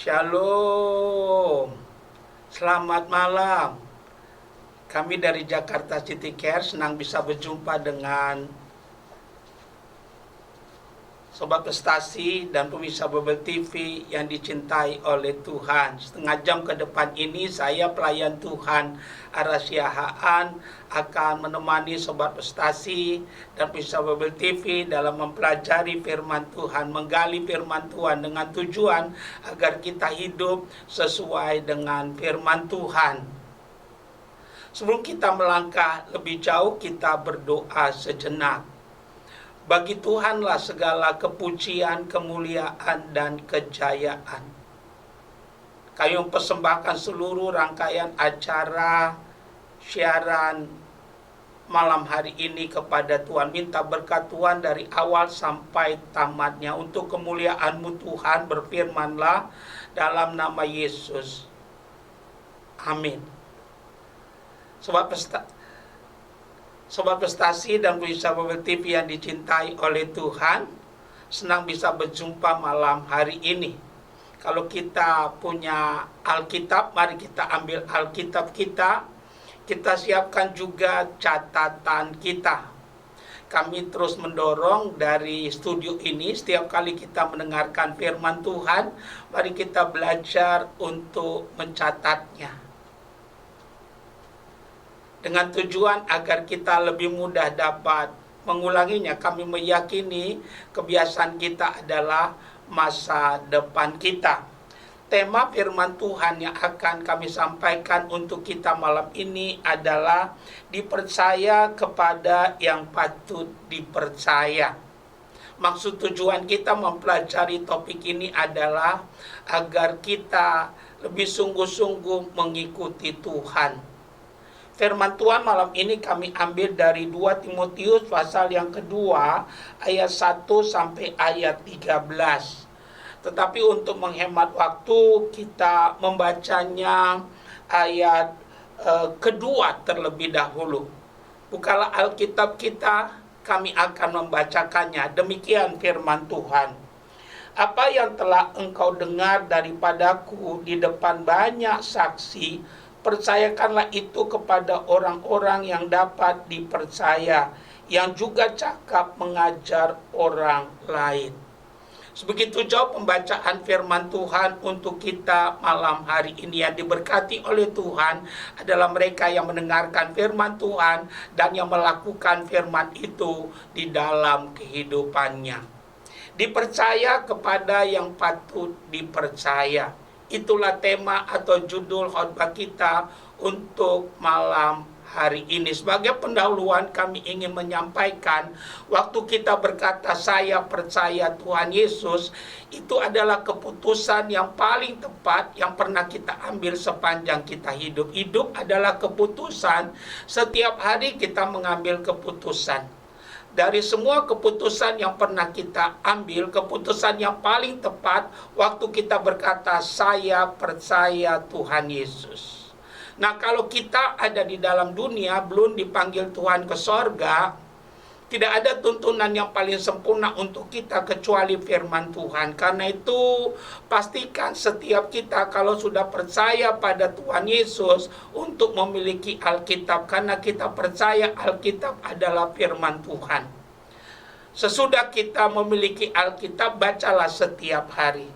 Shalom, selamat malam. Kami dari Jakarta City Care senang bisa berjumpa dengan Sobat Prestasi dan pemirsa Bebel TV yang dicintai oleh Tuhan. Setengah jam ke depan ini saya pelayan Tuhan Arasya Haan akan menemani Sobat Prestasi dan pemirsa Bebel TV dalam mempelajari firman Tuhan, menggali firman Tuhan dengan tujuan agar kita hidup sesuai dengan firman Tuhan. Sebelum kita melangkah lebih jauh, kita berdoa sejenak. Bagi Tuhanlah segala kepujian, kemuliaan, dan kejayaan. Kami mempersembahkan seluruh rangkaian acara siaran malam hari ini kepada Tuhan. Minta berkat Tuhan dari awal sampai tamatnya. Untuk kemuliaan-Mu Tuhan, berfirmanlah dalam nama Yesus. Amin. Sobat Prestasi dan pemirsa Bebel TV yang dicintai oleh Tuhan, senang bisa berjumpa malam hari ini. Kalau kita punya Alkitab, mari kita ambil Alkitab kita. Kita siapkan juga catatan kita. Kami terus mendorong dari studio ini, setiap kali kita mendengarkan firman Tuhan, mari kita belajar untuk mencatatnya. Dengan tujuan agar kita lebih mudah dapat mengulanginya. Kami meyakini kebiasaan kita adalah masa depan kita. Tema firman Tuhan yang akan kami sampaikan untuk kita malam ini adalah dipercaya kepada yang patut dipercaya. Maksud tujuan kita mempelajari topik ini adalah agar kita lebih sungguh-sungguh mengikuti Tuhan. Firman Tuhan malam ini kami ambil dari 2 Timotius pasal yang kedua ayat 1 sampai ayat 13. Tetapi untuk menghemat waktu kita membacanya ayat kedua terlebih dahulu. Bukalah Alkitab kita, kami akan membacakannya. Demikian firman Tuhan. Apa yang telah engkau dengar daripadaku di depan banyak saksi, percayakanlah itu kepada orang-orang yang dapat dipercaya, yang juga cakap mengajar orang lain. Sebegitu jauh pembacaan firman Tuhan untuk kita malam hari ini. Yang diberkati oleh Tuhan adalah mereka yang mendengarkan firman Tuhan dan yang melakukan firman itu di dalam kehidupannya. Dipercaya kepada yang patut dipercaya. Itulah tema atau judul khotbah kita untuk malam hari ini. Sebagai pendahuluan kami ingin menyampaikan, waktu kita berkata saya percaya Tuhan Yesus, itu adalah keputusan yang paling tepat yang pernah kita ambil sepanjang kita hidup. Hidup adalah keputusan, setiap hari kita mengambil keputusan. Dari semua keputusan yang pernah kita ambil, keputusan yang paling tepat waktu kita berkata saya percaya Tuhan Yesus. Nah, kalau kita ada di dalam dunia, belum dipanggil Tuhan ke sorga, tidak ada tuntunan yang paling sempurna untuk kita kecuali firman Tuhan. Karena itu pastikan setiap kita kalau sudah percaya pada Tuhan Yesus untuk memiliki Alkitab. Karena kita percaya Alkitab adalah firman Tuhan. Sesudah kita memiliki Alkitab, bacalah setiap hari.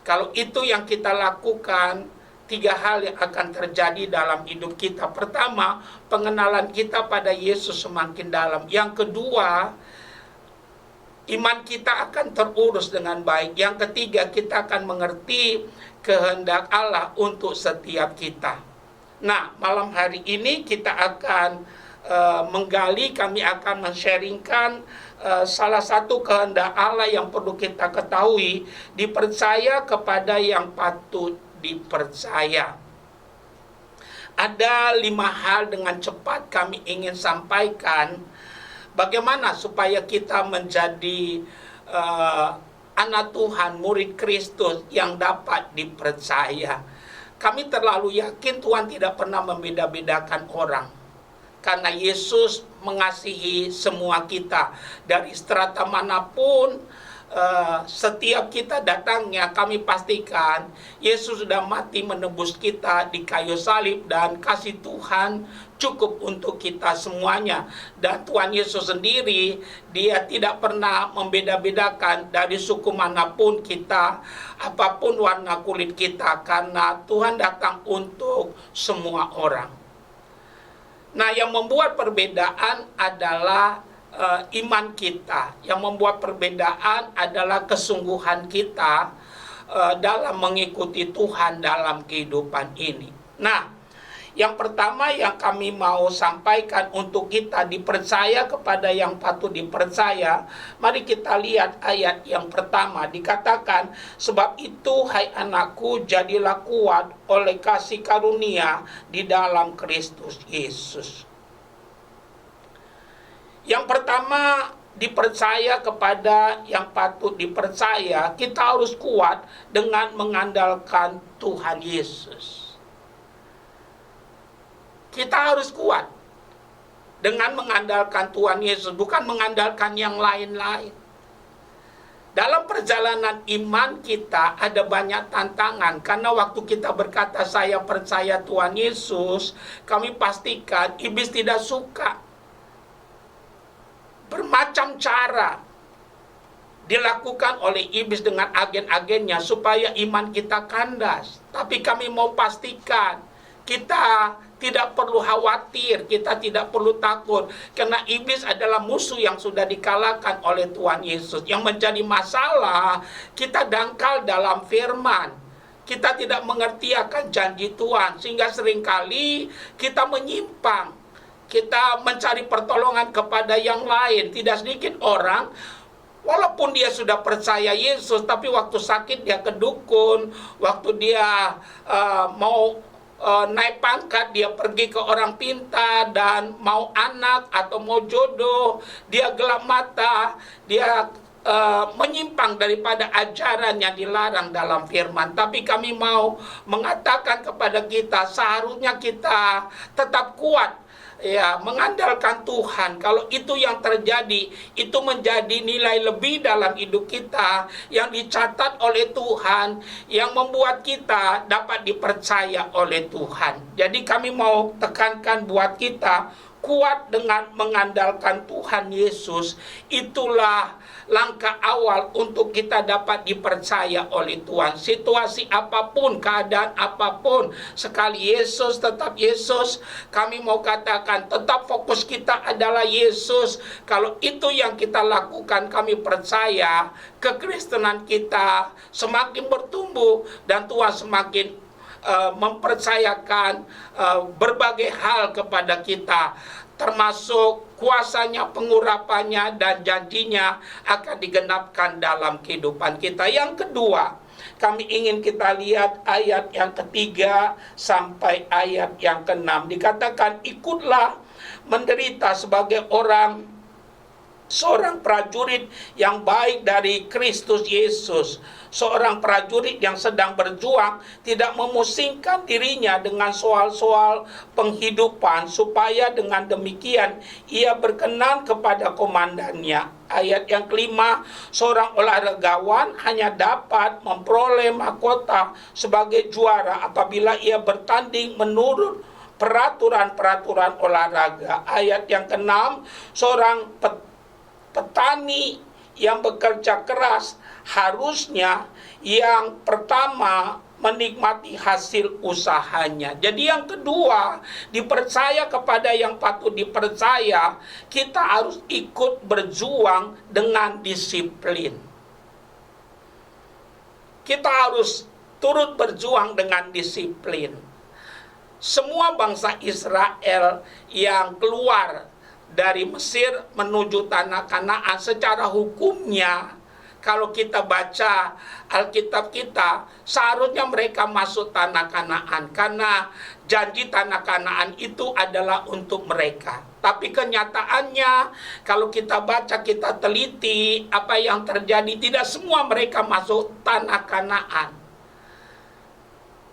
Kalau itu yang kita lakukan, 3 hal yang akan terjadi dalam hidup kita. Pertama, pengenalan kita pada Yesus semakin dalam. Yang kedua, iman kita akan terurus dengan baik. Yang ketiga, kita akan mengerti kehendak Allah untuk setiap kita. Nah, malam hari ini kita akan menggali, kami akan men-sharingkan salah satu kehendak Allah yang perlu kita ketahui, dipercaya kepada yang patut dipercaya. Ada 5 hal dengan cepat kami ingin sampaikan bagaimana supaya kita menjadi anak Tuhan, murid Kristus yang dapat dipercaya. Kami terlalu yakin Tuhan tidak pernah membeda-bedakan orang. Karena Yesus mengasihi semua kita dari strata manapun setiap kita datangnya, kami pastikan Yesus sudah mati menebus kita di kayu salib, dan kasih Tuhan cukup untuk kita semuanya. Dan Tuhan Yesus sendiri, dia tidak pernah membeda-bedakan dari suku manapun kita, apapun warna kulit kita, karena Tuhan datang untuk semua orang. Nah, yang membuat perbedaan adalah iman kita. Yang membuat perbedaan adalah kesungguhan kita dalam mengikuti Tuhan dalam kehidupan ini. Nah, yang pertama yang kami mau sampaikan untuk kita dipercaya kepada yang patut dipercaya, mari kita lihat ayat yang pertama. Dikatakan, sebab itu hai anakku, jadilah kuat oleh kasih karunia di dalam Kristus Yesus. Yang pertama, dipercaya kepada yang patut dipercaya, kita harus kuat dengan mengandalkan Tuhan Yesus. Kita harus kuat dengan mengandalkan Tuhan Yesus, bukan mengandalkan yang lain-lain. Dalam perjalanan iman kita ada banyak tantangan, karena waktu kita berkata saya percaya Tuhan Yesus, kami pastikan iblis tidak suka. Bermacam cara dilakukan oleh iblis dengan agen-agennya supaya iman kita kandas. Tapi kami mau pastikan kita tidak perlu khawatir, kita tidak perlu takut, karena iblis adalah musuh yang sudah dikalahkan oleh Tuhan Yesus. Yang menjadi masalah, kita dangkal dalam firman, kita tidak mengerti akan janji Tuhan, sehingga seringkali kita menyimpang. Kita mencari pertolongan kepada yang lain. Tidak sedikit orang, walaupun dia sudah percaya Yesus, tapi waktu sakit dia ke dukun, waktu dia mau naik pangkat, dia pergi ke orang pintar, dan mau anak atau mau jodoh, dia gelap mata, dia menyimpang daripada ajaran yang dilarang dalam firman. Tapi kami mau mengatakan kepada kita, seharusnya kita tetap kuat, ya, mengandalkan Tuhan. Kalau itu yang terjadi, itu menjadi nilai lebih dalam hidup kita yang dicatat oleh Tuhan, yang membuat kita dapat dipercaya oleh Tuhan. Jadi kami mau tekankan buat kita, kuat dengan mengandalkan Tuhan Yesus. Itulah langkah awal untuk kita dapat dipercaya oleh Tuhan. Situasi apapun, keadaan apapun, sekali Yesus tetap Yesus. Kami mau katakan tetap fokus kita adalah Yesus. Kalau itu yang kita lakukan, kami percaya kekristenan kita semakin bertumbuh, dan Tuhan semakin mempercayakan berbagai hal kepada kita, termasuk kuasanya, pengurapannya, dan janjinya akan digenapkan dalam kehidupan kita. Yang kedua, kami ingin kita lihat ayat yang ketiga sampai ayat yang keenam. Dikatakan, ikutlah menderita sebagai seorang prajurit yang baik dari Kristus Yesus. Seorang prajurit yang sedang berjuang, tidak memusingkan dirinya dengan soal-soal penghidupan, supaya dengan demikian ia berkenan kepada komandannya. Ayat yang kelima, seorang olahragawan hanya dapat memperoleh mahkota sebagai juara apabila ia bertanding menurut peraturan-peraturan olahraga. Ayat yang keenam, seorang petani yang bekerja keras harusnya yang pertama menikmati hasil usahanya. Jadi yang kedua, dipercaya kepada yang patut dipercaya, kita harus ikut berjuang dengan disiplin. Kita harus turut berjuang dengan disiplin. Semua bangsa Israel yang keluar dari Mesir menuju tanah Kanaan, secara hukumnya kalau kita baca Alkitab kita, seharusnya mereka masuk tanah Kanaan, karena janji tanah Kanaan itu adalah untuk mereka. Tapi kenyataannya, kalau kita baca, kita teliti apa yang terjadi, tidak semua mereka masuk tanah Kanaan.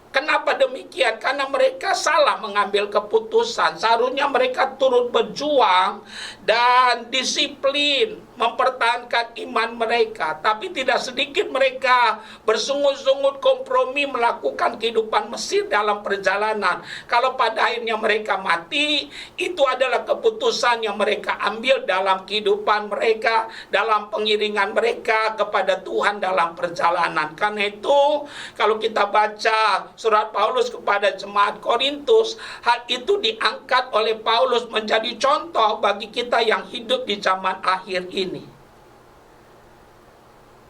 Kenapa demikian? Karena mereka salah mengambil keputusan. Seharusnya mereka turut berjuang dan disiplin mempertahankan iman mereka. Tapi tidak sedikit mereka bersungut-sungut kompromi melakukan kehidupan Mesir dalam perjalanan. Kalau pada akhirnya mereka mati, itu adalah keputusan yang mereka ambil dalam kehidupan mereka, dalam pengiringan mereka kepada Tuhan dalam perjalanan. Karena itu, kalau kita baca surat Paulus kepada jemaat Korintus, hal itu diangkat oleh Paulus menjadi contoh bagi kita yang hidup di zaman akhir ini.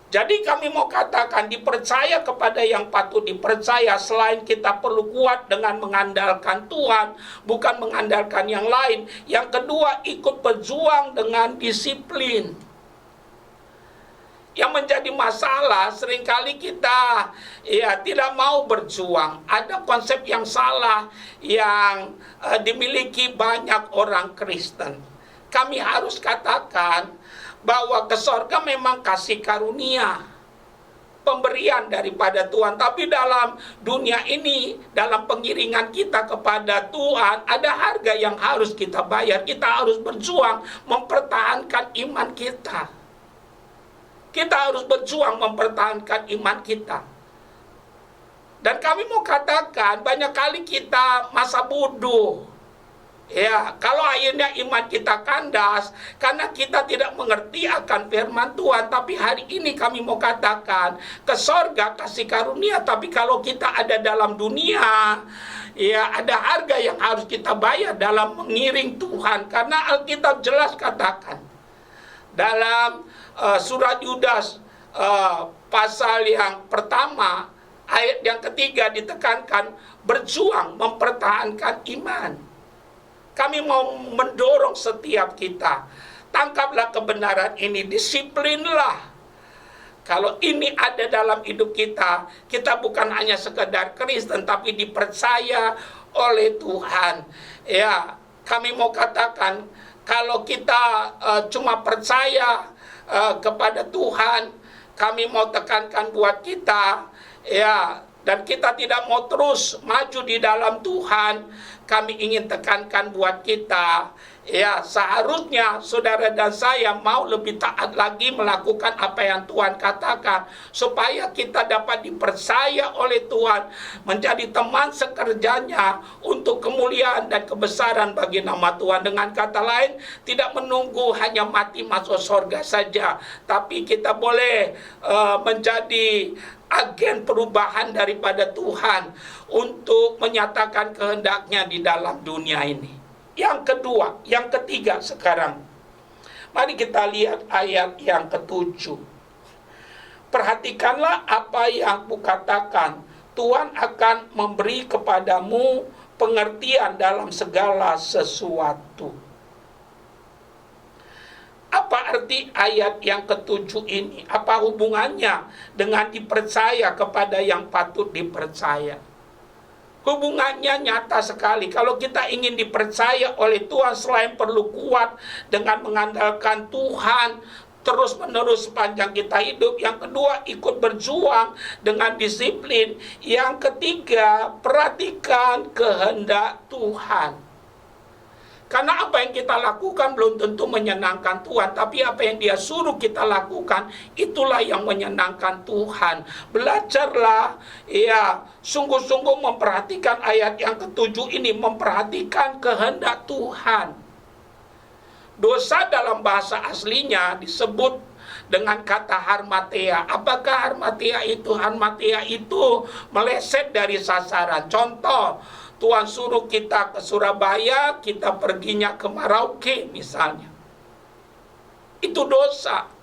Jadi kami mau katakan, dipercaya kepada yang patut dipercaya. Selain kita perlu kuat dengan mengandalkan Tuhan, bukan mengandalkan yang lain. Yang kedua, ikut berjuang dengan disiplin. Yang menjadi masalah, seringkali kita tidak mau berjuang. Ada konsep yang salah yang dimiliki banyak orang Kristen. Kami harus katakan bahwa ke sorga memang kasih karunia, pemberian daripada Tuhan. Tapi dalam dunia ini, dalam pengiringan kita kepada Tuhan, ada harga yang harus kita bayar. Kita harus berjuang mempertahankan iman kita. Kita harus berjuang mempertahankan iman kita. Dan kami mau katakan, banyak kali kita masa bodoh. Ya, kalau akhirnya iman kita kandas karena kita tidak mengerti akan firman Tuhan. Tapi hari ini kami mau katakan, ke sorga kasih karunia. Tapi kalau kita ada dalam dunia, ya ada harga yang harus kita bayar dalam mengiring Tuhan. Karena Alkitab jelas katakan dalam surat Yudas pasal yang pertama ayat yang ketiga ditekankan, berjuang mempertahankan iman. Kami mau mendorong setiap kita, tangkaplah kebenaran ini, disiplinlah. Kalau ini ada dalam hidup kita, kita bukan hanya sekedar Kristen, tapi dipercaya oleh Tuhan. Ya, kami mau katakan, kalau kita cuma percaya kepada Tuhan, kami mau tekankan buat kita, ya, dan kita tidak mau terus maju di dalam Tuhan. Kami ingin tekankan buat kita, ya, seharusnya saudara dan saya mau lebih taat lagi melakukan apa yang Tuhan katakan, supaya kita dapat dipercaya oleh Tuhan menjadi teman sekerjanya untuk kemuliaan dan kebesaran bagi nama Tuhan. Dengan kata lain, tidak menunggu hanya mati masuk surga saja, tapi kita boleh menjadi agen perubahan daripada Tuhan untuk menyatakan kehendaknya di dalam dunia ini. Yang kedua, yang ketiga sekarang, mari kita lihat ayat yang ke-7. Perhatikanlah apa yang kukatakan, Tuhan akan memberi kepadamu pengertian dalam segala sesuatu. Apa arti ayat yang ke-7 ini? Apa hubungannya dengan dipercaya kepada yang patut dipercaya? Hubungannya nyata sekali. Kalau kita ingin dipercaya oleh Tuhan, selain perlu kuat dengan mengandalkan Tuhan terus-menerus sepanjang kita hidup, yang kedua ikut berjuang dengan disiplin, yang ketiga perhatikan kehendak Tuhan. Karena apa yang kita lakukan belum tentu menyenangkan Tuhan, tapi apa yang Dia suruh kita lakukan, itulah yang menyenangkan Tuhan. Belajarlah, ya, sungguh-sungguh memperhatikan ayat yang ke-7 ini, memperhatikan kehendak Tuhan. Dosa dalam bahasa aslinya disebut dengan kata harmatia. Apakah harmatia itu? Harmatia itu meleset dari sasaran. Contoh, Tuhan suruh kita ke Surabaya, kita perginya ke Merauke misalnya. Itu dosa.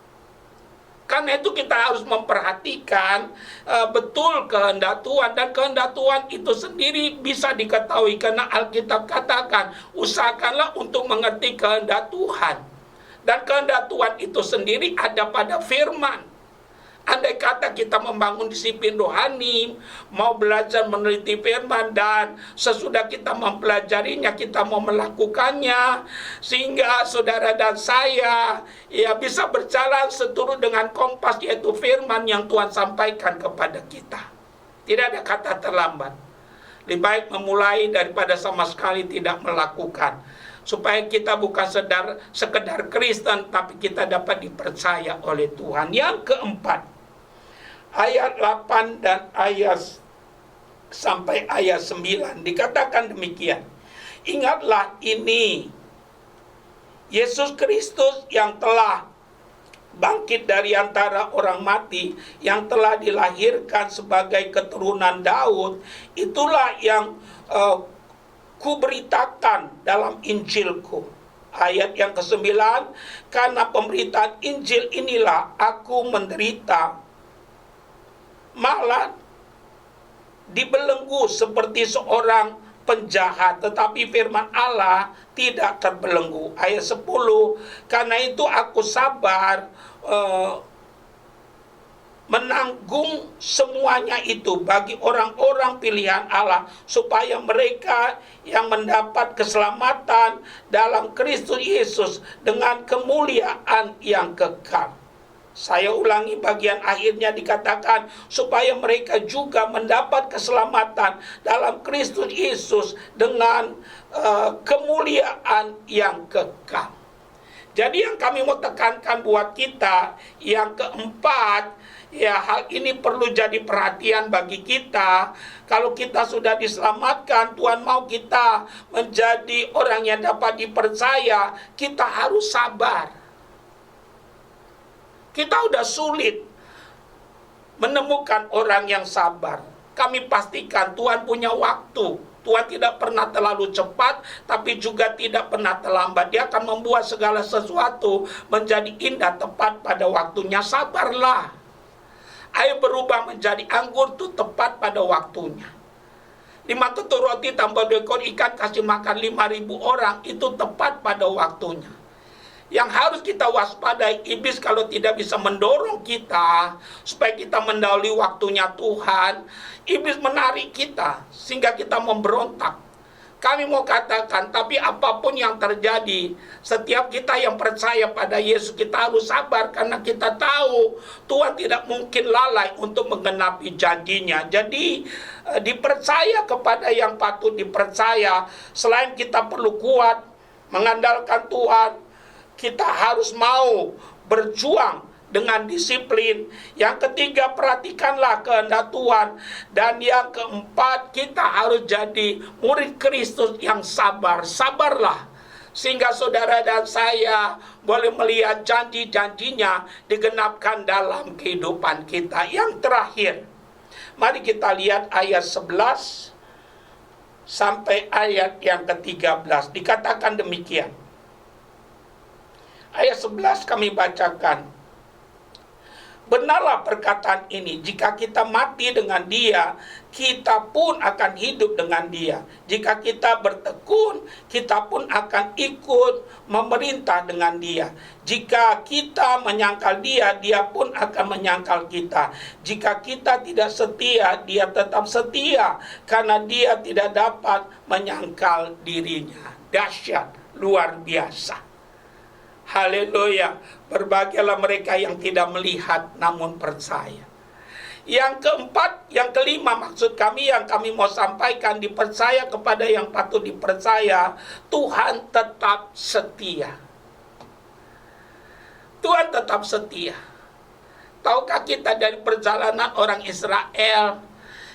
Karena itu kita harus memperhatikan betul kehendak Tuhan. Dan kehendak Tuhan itu sendiri bisa diketahui. Karena Alkitab katakan, usahakanlah untuk mengerti kehendak Tuhan. Dan kehendak Tuhan itu sendiri ada pada firman. Andai kata kita membangun disiplin rohani, mau belajar meneliti firman, dan sesudah kita mempelajarinya, kita mau melakukannya, sehingga saudara dan saya ya bisa berjalan seturut dengan kompas, yaitu firman yang Tuhan sampaikan kepada kita. Tidak ada kata terlambat. Lebih baik memulai daripada sama sekali tidak melakukan. supaya kita bukan sekedar Kristen, tapi kita dapat dipercaya oleh Tuhan. Yang keempat, ayat 8 dan ayat sampai ayat 9 dikatakan demikian. Ingatlah ini, Yesus Kristus yang telah bangkit dari antara orang mati, yang telah dilahirkan sebagai keturunan Daud, itulah yang kuberitakan dalam Injilku. Ayat yang ke-9, karena pemberitaan Injil inilah aku menderita, malah dibelenggu seperti seorang penjahat, tetapi firman Allah tidak terbelenggu. Ayat 10, karena itu aku sabar menanggung semuanya itu bagi orang-orang pilihan Allah, supaya mereka yang mendapat keselamatan dalam Kristus Yesus dengan kemuliaan yang kekal. Saya ulangi bagian akhirnya, dikatakan supaya mereka juga mendapat keselamatan dalam Kristus Yesus dengan kemuliaan yang kekal. Jadi yang kami mau tekankan buat kita, yang keempat, ya, hal ini perlu jadi perhatian bagi kita. Kalau kita sudah diselamatkan, Tuhan mau kita menjadi orang yang dapat dipercaya, kita harus sabar. Kita udah sulit menemukan orang yang sabar. Kami pastikan Tuhan punya waktu. Tuhan tidak pernah terlalu cepat, tapi juga tidak pernah terlambat. Dia akan membuat segala sesuatu menjadi indah tepat pada waktunya. Sabarlah. Air berubah menjadi anggur itu tepat pada waktunya. 5 tutur roti tambah 2 ekor ikan kasih makan 5.000 orang, itu tepat pada waktunya. Yang harus kita waspadai, iblis kalau tidak bisa mendorong kita supaya kita mendahului waktunya Tuhan, iblis menarik kita sehingga kita memberontak. Kami mau katakan, tapi apapun yang terjadi, setiap kita yang percaya pada Yesus, kita harus sabar karena kita tahu Tuhan tidak mungkin lalai untuk menggenapi janjinya. Jadi dipercaya kepada yang patut dipercaya. Selain kita perlu kuat mengandalkan Tuhan, kita harus mau berjuang dengan disiplin. Yang ketiga, perhatikanlah kehendak Tuhan. Dan yang keempat, kita harus jadi murid Kristus yang sabar. Sabarlah, sehingga saudara dan saya boleh melihat janji-janjinya digenapkan dalam kehidupan kita. Yang terakhir, mari kita lihat ayat 11 sampai ayat yang ke-13. Dikatakan demikian. Ayat 11 kami bacakan. Benarlah perkataan ini, jika kita mati dengan Dia, kita pun akan hidup dengan Dia. Jika kita bertekun, kita pun akan ikut memerintah dengan Dia. Jika kita menyangkal Dia, Dia pun akan menyangkal kita. Jika kita tidak setia, Dia tetap setia, karena Dia tidak dapat menyangkal dirinya. Dahsyat, luar biasa. Haleluya. Berbahagialah mereka yang tidak melihat namun percaya. Yang keempat, yang kelima, maksud kami yang kami mau sampaikan, dipercaya kepada yang patut dipercaya. Tuhan tetap setia. Tuhan tetap setia. Tahukah kita dari perjalanan orang Israel,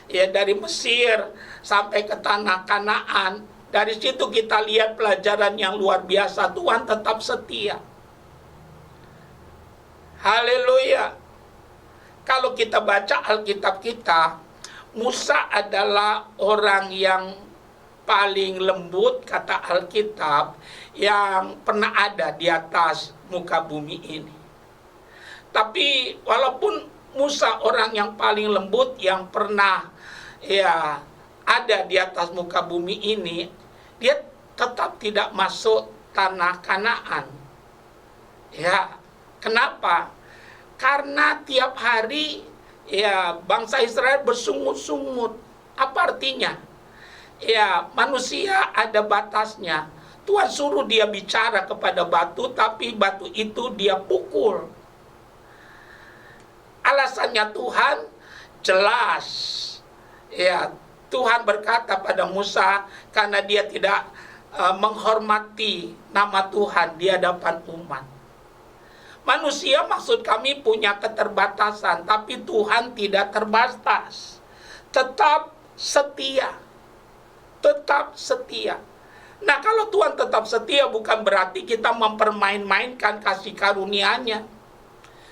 ya, dari Mesir sampai ke tanah Kanaan, dari situ kita lihat pelajaran yang luar biasa. Tuhan tetap setia. Haleluya. Kalau kita baca Alkitab kita, Musa adalah orang yang paling lembut, kata Alkitab, yang pernah ada di atas muka bumi ini. Tapi walaupun Musa orang yang paling lembut, yang pernah ada di atas muka bumi ini, dia tetap tidak masuk tanah Kanaan. Ya, kenapa? Karena tiap hari bangsa Israel bersungut-sungut. Apa artinya? Manusia ada batasnya. Tuhan suruh dia bicara kepada batu, tapi batu itu dia pukul. Alasannya Tuhan jelas. Tuhan berkata pada Musa, karena dia tidak menghormati nama Tuhan di hadapan umat. Manusia maksud kami punya keterbatasan, tapi Tuhan tidak terbatas. Tetap setia. Tetap setia. Nah, kalau Tuhan tetap setia bukan berarti kita mempermain-mainkan kasih karunia-Nya.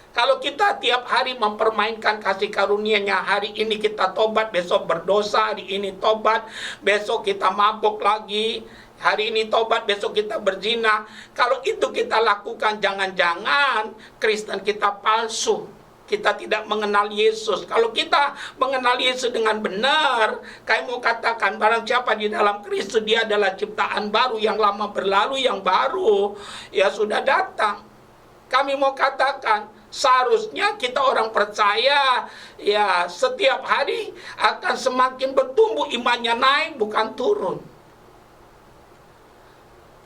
Kalau kita tiap hari mempermainkan kasih karunia-Nya, hari ini kita tobat, besok berdosa, hari ini tobat, besok kita mabuk lagi, hari ini tobat, besok kita berzina. Kalau itu kita lakukan, jangan-jangan Kristen kita palsu. Kita tidak mengenal Yesus. Kalau kita mengenal Yesus dengan benar, kami mau katakan barang siapa di dalam Kristus, dia adalah ciptaan baru, yang lama berlalu, yang baru ya sudah datang. Kami mau katakan, seharusnya kita orang percaya ya setiap hari akan semakin bertumbuh, imannya naik bukan turun.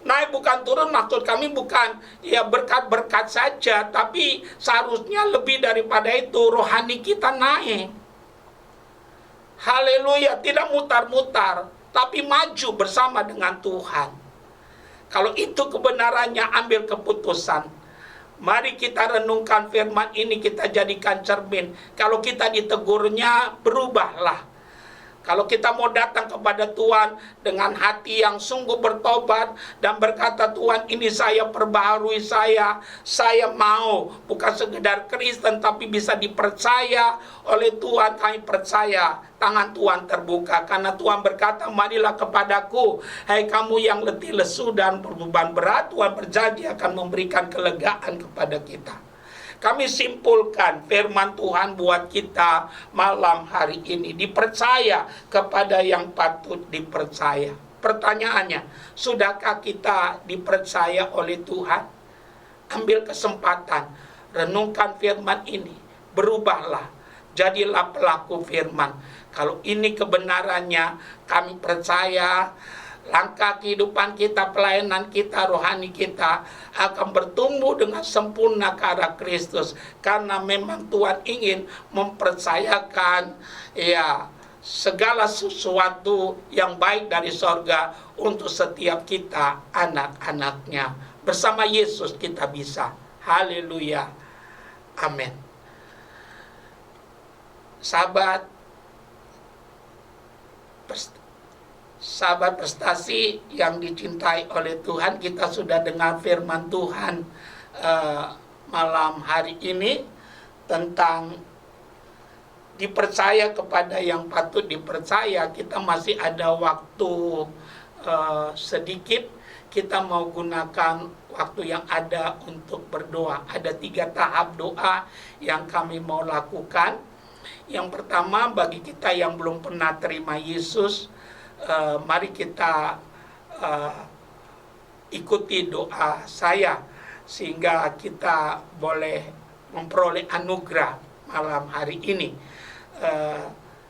Naik bukan turun, maksud kami bukan ya berkat-berkat saja, tapi seharusnya lebih daripada itu, rohani kita naik. Haleluya, tidak mutar-mutar, tapi maju bersama dengan Tuhan. Kalau itu kebenarannya, ambil keputusan. Mari kita renungkan firman ini, kita jadikan cermin. Kalau kita ditegurnya, berubahlah. Kalau kita mau datang kepada Tuhan dengan hati yang sungguh bertobat dan berkata, Tuhan ini saya perbaharui, saya mau bukan sekedar Kristen tapi bisa dipercaya oleh Tuhan. Kami percaya tangan Tuhan terbuka, karena Tuhan berkata, marilah kepadaku hai kamu yang letih lesu dan berbeban berat. Tuhan berjanji akan memberikan kelegaan kepada kita. Kami simpulkan firman Tuhan buat kita malam hari ini. Dipercaya kepada yang patut dipercaya. Pertanyaannya, sudahkah kita dipercaya oleh Tuhan? Ambil kesempatan, renungkan firman ini. Berubahlah, jadilah pelaku firman. Kalau ini kebenarannya, kami percaya langkah kehidupan kita, pelayanan kita, rohani kita akan bertumbuh dengan sempurna ke arah Kristus. Karena memang Tuhan ingin mempercayakan ya segala sesuatu yang baik dari sorga untuk setiap kita, anak-anaknya. Bersama Yesus kita bisa. Haleluya. Amin. Sahabat prestasi yang dicintai oleh Tuhan, kita sudah dengar firman Tuhan malam hari ini tentang dipercaya kepada yang patut dipercaya. Kita masih ada waktu sedikit, kita mau gunakan waktu yang ada untuk berdoa. Ada 3 tahap doa yang kami mau lakukan. Yang pertama, bagi kita yang belum pernah terima Yesus, mari kita ikuti doa saya sehingga kita boleh memperoleh anugerah malam hari ini.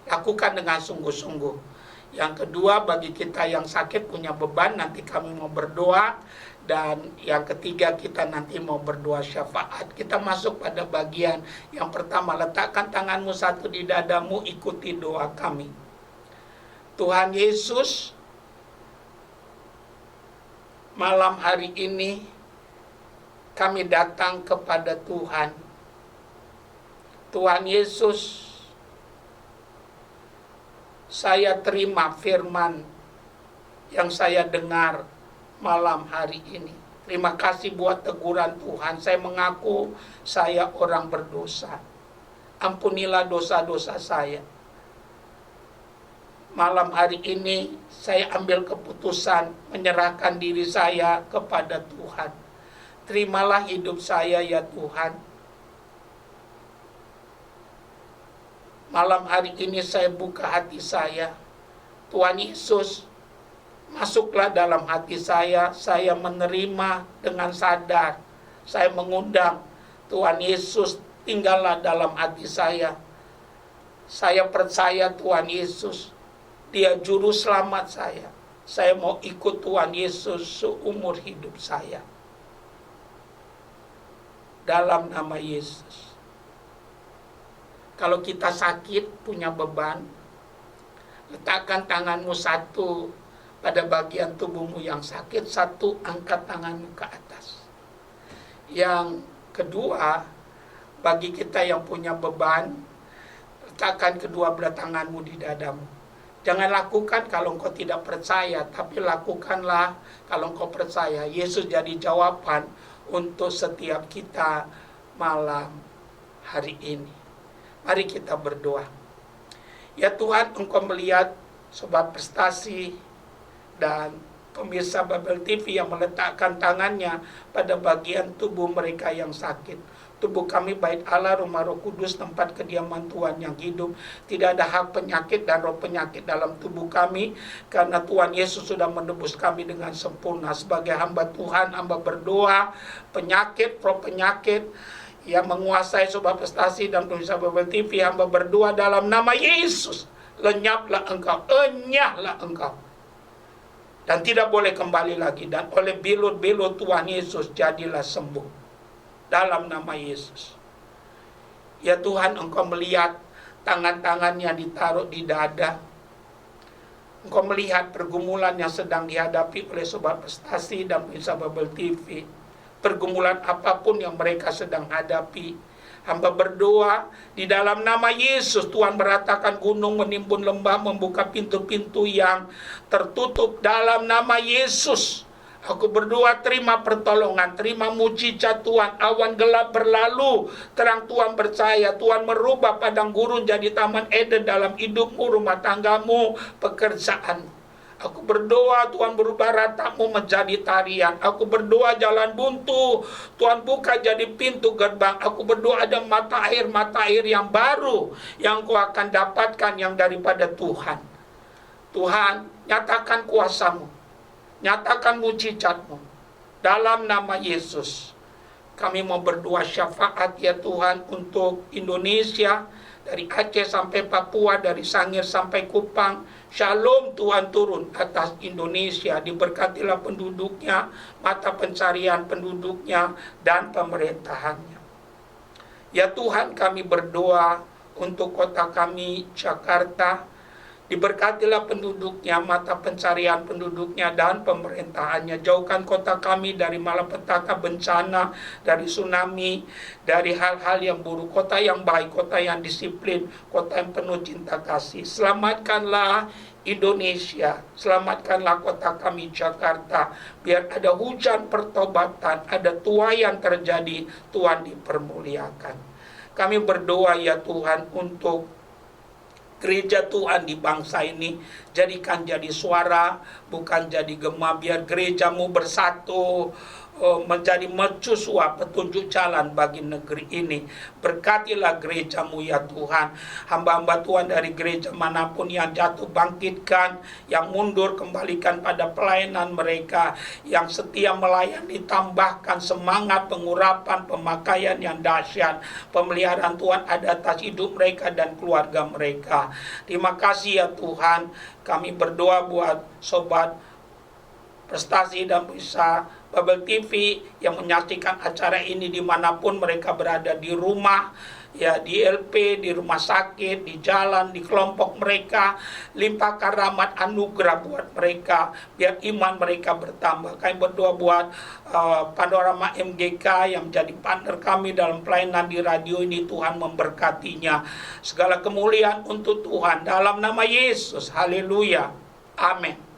Lakukan dengan sungguh-sungguh. Yang kedua, bagi kita yang sakit punya beban, nanti kami mau berdoa. Dan yang ketiga, kita nanti mau berdoa syafaat. Kita masuk pada bagian yang pertama. Letakkan tanganmu satu di dadamu, ikuti doa kami. Tuhan Yesus, malam hari ini kami datang kepada Tuhan. Tuhan Yesus, saya terima firman yang saya dengar malam hari ini. Terima kasih buat teguran Tuhan. Saya mengaku saya orang berdosa. Ampunilah dosa-dosa saya. Malam hari ini saya ambil keputusan menyerahkan diri saya kepada Tuhan. Terimalah hidup saya ya Tuhan. Malam hari ini saya buka hati saya. Tuhan Yesus, masuklah dalam hati saya menerima dengan sadar. Saya mengundang Tuhan Yesus, tinggallah dalam hati saya. Saya percaya Tuhan Yesus, Dia juru selamat saya. Saya mau ikut Tuhan Yesus seumur hidup saya. Dalam nama Yesus. Kalau kita sakit, punya beban, letakkan tanganmu satu pada bagian tubuhmu yang sakit, satu, angkat tanganmu ke atas. Yang kedua, bagi kita yang punya beban, letakkan kedua belah tanganmu di dadamu. Jangan lakukan kalau engkau tidak percaya, tapi lakukanlah kalau engkau percaya. Yesus jadi jawaban untuk setiap kita malam hari ini. Mari kita berdoa. Ya Tuhan, engkau melihat sobat prestasi dan pemirsa Babel TV yang meletakkan tangannya pada bagian tubuh mereka yang sakit. Tubuh kami bait Allah, rumah Roh Kudus, tempat kediaman Tuhan yang hidup. Tidak ada hak penyakit dan roh penyakit dalam tubuh kami, karena Tuhan Yesus sudah menebus kami dengan sempurna. Sebagai hamba Tuhan, hamba berdoa, penyakit, roh penyakit yang menguasai sobat prestasi dan pemirsa Babel TV, hamba berdoa dalam nama Yesus, lenyaplah engkau, enyahlah engkau, dan tidak boleh kembali lagi. Dan oleh bilut-bilut Tuhan Yesus jadilah sembuh dalam nama Yesus. Ya Tuhan, engkau melihat tangan-tangannya ditaruh di dada. Engkau melihat pergumulan yang sedang dihadapi oleh sobat prestasi dan pemirsa Babel TV. Pergumulan apapun yang mereka sedang hadapi, hamba berdoa di dalam nama Yesus. Tuhan meratakan gunung, menimbun lembah, membuka pintu-pintu yang tertutup dalam nama Yesus. Aku berdoa, terima pertolongan, terima mujizat Tuhan. Awan gelap berlalu, terang Tuhan bercahaya. Tuhan merubah padang gurun jadi taman Eden dalam hidupmu, rumah tanggamu, pekerjaan. Aku berdoa Tuhan berubah ratamu menjadi tarian. Aku berdoa jalan buntu Tuhan buka jadi pintu gerbang. Aku berdoa ada mata air yang baru yang kau akan dapatkan yang daripada Tuhan. Tuhan, nyatakan kuasamu, nyatakan mujizatmu dalam nama Yesus. Kami mau berdoa syafaat ya Tuhan untuk Indonesia, dari Aceh sampai Papua, dari Sangir sampai Kupang. Shalom Tuhan turun atas Indonesia, diberkatilah penduduknya, mata pencarian penduduknya, dan pemerintahannya. Ya Tuhan, kami berdoa untuk kota kami Jakarta, diberkatilah penduduknya, mata pencarian penduduknya, dan pemerintahannya. Jauhkan kota kami dari malapetaka, bencana, dari tsunami, dari hal-hal yang buruk. Kota yang baik, kota yang disiplin, kota yang penuh cinta kasih. Selamatkanlah Indonesia, selamatkanlah kota kami Jakarta. Biar ada hujan pertobatan, ada tuaian terjadi, Tuhan dipermuliakan. Kami berdoa ya Tuhan untuk gereja Tuhan di bangsa ini, jadikan jadi suara, bukan jadi gema. Biar gerejamu bersatu, menjadi mercusuar petunjuk jalan bagi negeri ini. Berkatilah gerejamu ya Tuhan. Hamba-hamba Tuhan dari gereja manapun yang jatuh, bangkitkan. Yang mundur, kembalikan pada pelayanan mereka. Yang setia melayani, tambahkan semangat, pengurapan, pemakaian yang dahsyat. Pemeliharaan Tuhan ada atas hidup mereka dan keluarga mereka. Terima kasih ya Tuhan. Kami berdoa buat sobat prestasi dan bisa Babel TV yang menyaksikan acara ini dimanapun mereka berada, di rumah, ya di LP, di rumah sakit, di jalan, di kelompok mereka. Limpahkan rahmat anugerah buat mereka, biar iman mereka bertambah. Kami berdoa buat Panorama MGK yang menjadi partner kami dalam pelayanan di radio ini. Tuhan memberkatinya. Segala kemuliaan untuk Tuhan dalam nama Yesus. Haleluya. Amin.